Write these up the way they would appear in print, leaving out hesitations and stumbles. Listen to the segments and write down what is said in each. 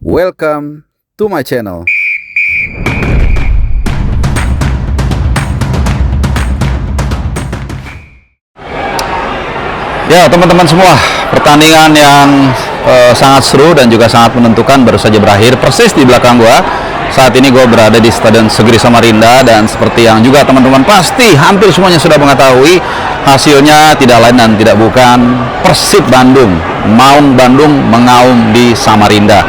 Welcome to my channel. Ya teman-teman semua, pertandingan yang sangat seru dan juga sangat menentukan baru saja berakhir. Persis di belakang gua saat ini gua berada di Stadion Segiri Samarinda, dan seperti yang juga teman-teman pasti hampir semuanya sudah mengetahui, hasilnya tidak lain dan tidak bukan Persib Bandung, Maung Bandung mengaum di Samarinda.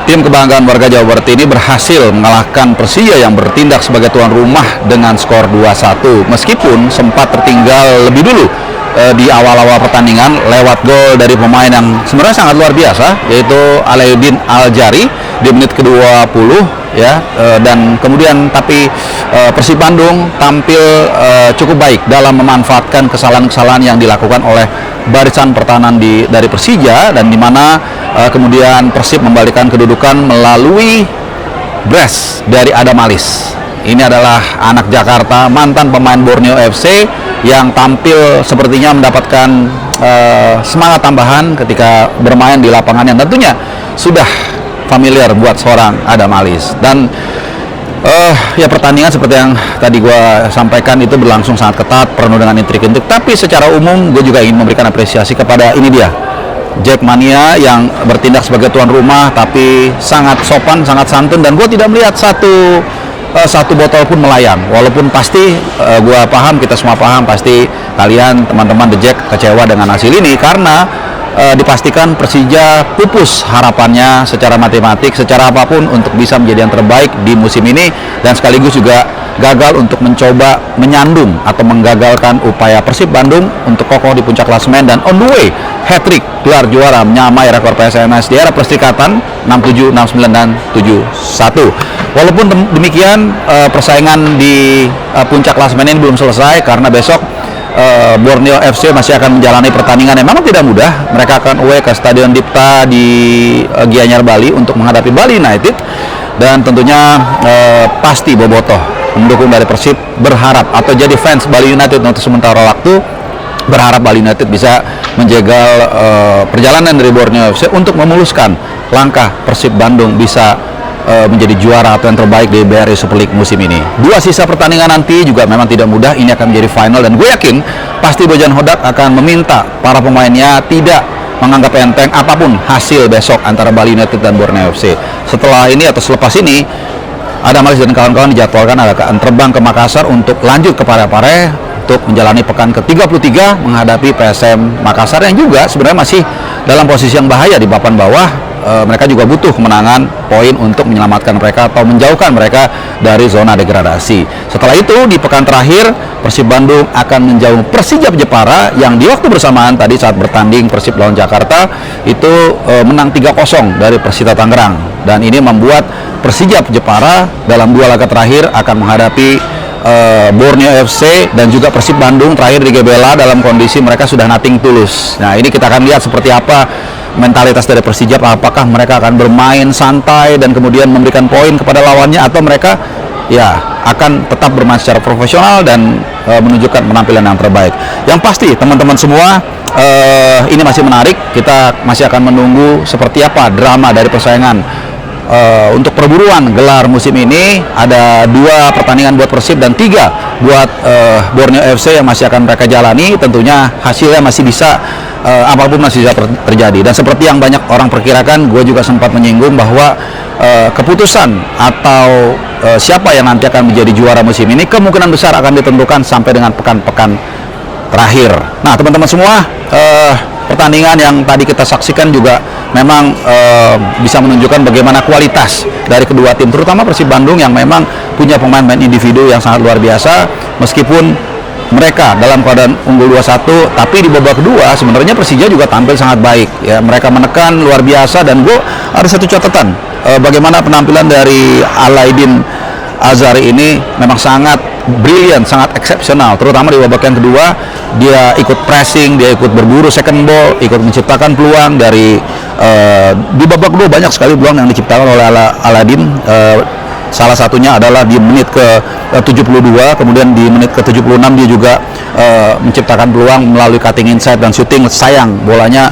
Tim kebanggaan warga Jawa Barat ini berhasil mengalahkan Persija yang bertindak sebagai tuan rumah dengan skor 2-1, meskipun sempat tertinggal lebih dulu di awal-awal pertandingan lewat gol dari pemain yang sebenarnya sangat luar biasa, yaitu Alaidin Aljari di menit ke-20 ya, dan kemudian tapi Persib Bandung tampil cukup baik dalam memanfaatkan kesalahan-kesalahan yang dilakukan oleh barisan pertahanan dari Persija, dan di mana kemudian Persib membalikan kedudukan melalui brace dari Adam Alis. Ini adalah anak Jakarta, mantan pemain Borneo FC yang tampil sepertinya mendapatkan semangat tambahan ketika bermain di lapangan yang tentunya sudah familiar buat seorang Adam Alis. Dan ya pertandingan seperti yang tadi gue sampaikan itu berlangsung sangat ketat, penuh dengan intrik-intrik. Tapi secara umum gue juga ingin memberikan apresiasi kepada ini dia, Jackmania, yang bertindak sebagai tuan rumah tapi sangat sopan, sangat santun, dan gue tidak melihat satu botol pun melayang. Walaupun pasti gue paham, kita semua paham, pasti kalian teman-teman The Jack kecewa dengan hasil ini karena dipastikan Persija pupus harapannya secara matematik, secara apapun untuk bisa menjadi yang terbaik di musim ini, dan sekaligus juga gagal untuk mencoba menyandung atau menggagalkan upaya Persib Bandung untuk kokoh di puncak klasemen dan on the way hat-trick gelar juara, menyamai rekor PSMS di era Perserikatan 67, 69, dan 71. Walaupun demikian, persaingan di puncak klasemen ini belum selesai karena besok Borneo FC masih akan menjalani pertandingan yang memang tidak mudah. Mereka akan away ke Stadion Dipta di Gianyar, Bali untuk menghadapi Bali United, dan tentunya pasti bobotoh pendukung dari Persib berharap atau jadi fans Bali United untuk sementara waktu, berharap Bali United bisa menjegal perjalanan dari Borneo FC untuk memuluskan langkah Persib Bandung bisa menjadi juara atau yang terbaik di BRI Super League musim ini. Dua sisa pertandingan nanti juga memang tidak mudah. Ini akan menjadi final, dan gue yakin pasti Bojan Hodak akan meminta para pemainnya tidak menganggap enteng apapun hasil besok antara Bali United dan Borneo FC. Setelah ini atau selepas ini, Adam Alis dan kawan-kawan dijadwalkan akan terbang ke Makassar untuk lanjut ke Parepare untuk menjalani pekan ke-33 menghadapi PSM Makassar yang juga sebenarnya masih dalam posisi yang bahaya di papan bawah. Mereka juga butuh kemenangan poin untuk menyelamatkan mereka atau menjauhkan mereka dari zona degradasi. Setelah itu di pekan terakhir Persib Bandung akan menjauh Persijap Jepara yang di waktu bersamaan tadi saat bertanding Persib lawan Jakarta itu menang 3-0 dari Persita Tangerang, dan ini membuat Persijap Jepara dalam dua laga terakhir akan menghadapi Borneo FC dan juga Persib Bandung terakhir di Gebela dalam kondisi mereka sudah nothing tulus. Nah, ini kita akan lihat seperti apa mentalitas dari Persijap, apakah mereka akan bermain santai dan kemudian memberikan poin kepada lawannya, atau mereka ya akan tetap bermain secara profesional dan menunjukkan penampilan yang terbaik. Yang pasti teman-teman semua, ini masih menarik, kita masih akan menunggu seperti apa drama dari persaingan untuk perburuan gelar musim ini. Ada 2 pertandingan buat Persib dan 3 buat Borneo FC yang masih akan mereka jalani. Tentunya hasilnya masih bisa apapun masih bisa terjadi, dan seperti yang banyak orang perkirakan, gue juga sempat menyinggung bahwa keputusan atau siapa yang nanti akan menjadi juara musim ini kemungkinan besar akan ditentukan sampai dengan pekan-pekan terakhir. Nah teman-teman semua, pertandingan yang tadi kita saksikan juga memang bisa menunjukkan bagaimana kualitas dari kedua tim, terutama Persib Bandung yang memang punya pemain-pemain individu yang sangat luar biasa. Meskipun mereka dalam keadaan unggul 2-1, tapi di babak kedua sebenarnya Persija juga tampil sangat baik ya. Mereka menekan luar biasa, dan gue ada satu catatan, bagaimana penampilan dari Alaidin Aljari ini memang sangat brilian, sangat eksepsional, terutama di babak yang kedua. Dia ikut pressing, dia ikut berburu second ball, ikut menciptakan peluang dari di babak kedua banyak sekali peluang yang diciptakan oleh Alaidin. Salah satunya adalah di menit ke-72, kemudian di menit ke-76 dia juga menciptakan peluang melalui cutting inside dan shooting. Sayang bolanya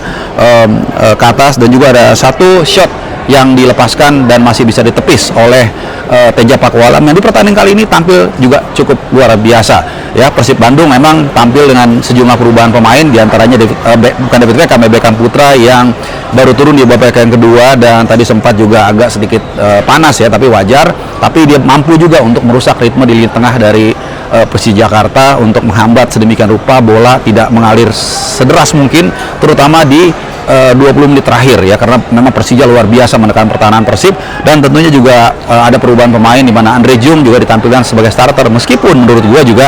ke atas, dan juga ada satu shot yang dilepaskan dan masih bisa ditepis oleh Teja Pakualam yang di pertandingan kali ini tampil juga cukup luar biasa ya. Persib Bandung memang tampil dengan sejumlah perubahan pemain, diantaranya bukan David Beckham Putra yang baru turun di babak yang kedua dan tadi sempat juga agak sedikit panas ya, tapi wajar. Tapi dia mampu juga untuk merusak ritme di lini tengah dari Persija Jakarta untuk menghambat sedemikian rupa bola tidak mengalir sederas mungkin, terutama di 20 menit terakhir ya, karena memang Persija luar biasa menekan pertahanan Persib. Dan tentunya juga ada perubahan pemain di mana Andre Jung juga ditampilkan sebagai starter, meskipun menurut gua juga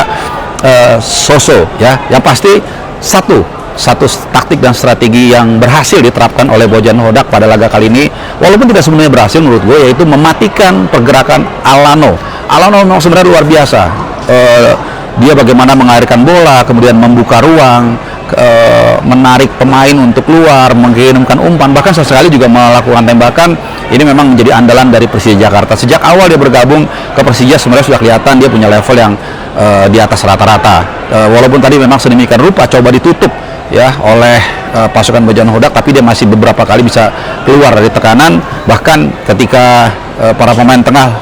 so-so ya. Yang pasti satu taktik dan strategi yang berhasil diterapkan oleh Bojan Hodak pada laga kali ini, walaupun tidak sebenarnya berhasil menurut gue, yaitu mematikan pergerakan Alano memang sebenarnya luar biasa. Dia bagaimana mengalirkan bola, kemudian membuka ruang, menarik pemain untuk keluar, mengirimkan umpan, bahkan sesekali juga melakukan tembakan. Ini memang menjadi andalan dari Persija Jakarta. Sejak awal dia bergabung ke Persija sebenarnya sudah kelihatan dia punya level yang di atas rata-rata. Walaupun tadi memang sedemikian rupa coba ditutup ya oleh pasukan Bojan Hodak, tapi dia masih beberapa kali bisa keluar dari tekanan. Bahkan ketika para pemain tengah,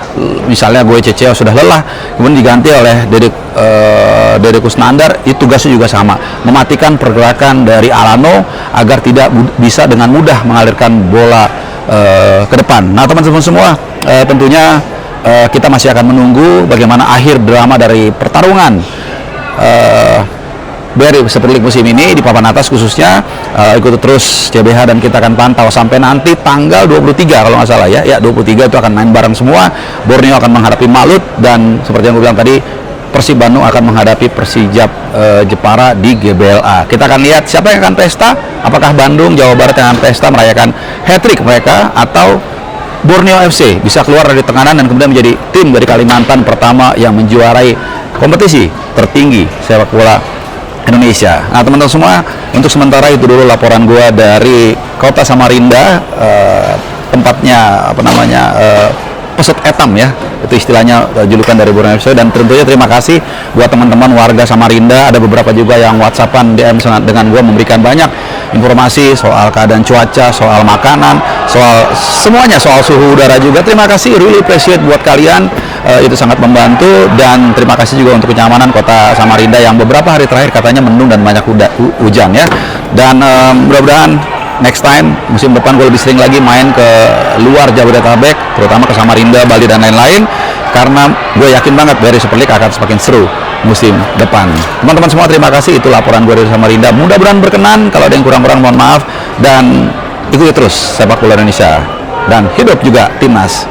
misalnya Gue Ceceo sudah lelah, kemudian diganti oleh Dedek Kusnandar, itu tugasnya juga sama, mematikan pergerakan dari Alano agar tidak bisa dengan mudah mengalirkan bola ke depan. Nah teman-teman semua, tentunya kita masih akan menunggu bagaimana akhir drama dari pertarungan dari Super League musim ini di papan atas khususnya. Ikuti terus CBH dan kita akan pantau sampai nanti tanggal 23 kalau nggak salah ya. 23 itu akan main bareng semua. Borneo akan menghadapi Malut, dan seperti yang gue bilang tadi, Persib Bandung akan menghadapi Persijap Jepara di GBLA. Kita akan lihat siapa yang akan pesta, apakah Bandung, Jawa Barat yang akan pesta merayakan hat-trick mereka, atau Borneo FC bisa keluar dari tekanan dan kemudian menjadi tim dari Kalimantan pertama yang menjuarai kompetisi tertinggi sepak bola Indonesia. Nah teman-teman semua, untuk sementara itu dulu laporan gua dari kota Samarinda, tempatnya Pesut Etam ya, itu istilahnya julukan dari Borneo FC. Dan tentunya terima kasih buat teman-teman warga Samarinda. Ada beberapa juga yang WhatsAppan DM dengan gue, memberikan banyak informasi soal keadaan cuaca, soal makanan, soal semuanya, soal suhu udara juga. Terima kasih, really appreciate buat kalian, itu sangat membantu. Dan terima kasih juga untuk kenyamanan kota Samarinda yang beberapa hari terakhir katanya mendung dan banyak hujan ya. Dan mudah-mudahan next time, musim depan gue lebih sering lagi main ke luar Jabodetabek, terutama ke Samarinda, Bali, dan lain-lain, karena gue yakin banget dari Super League akan semakin seru musim depan. Teman-teman semua, terima kasih. Itu laporan gue dari Samarinda. Mudah-mudahan berkenan. Kalau ada yang kurang-kurang mohon maaf. Dan ikuti terus sepak bola Indonesia. Dan hidup juga Timnas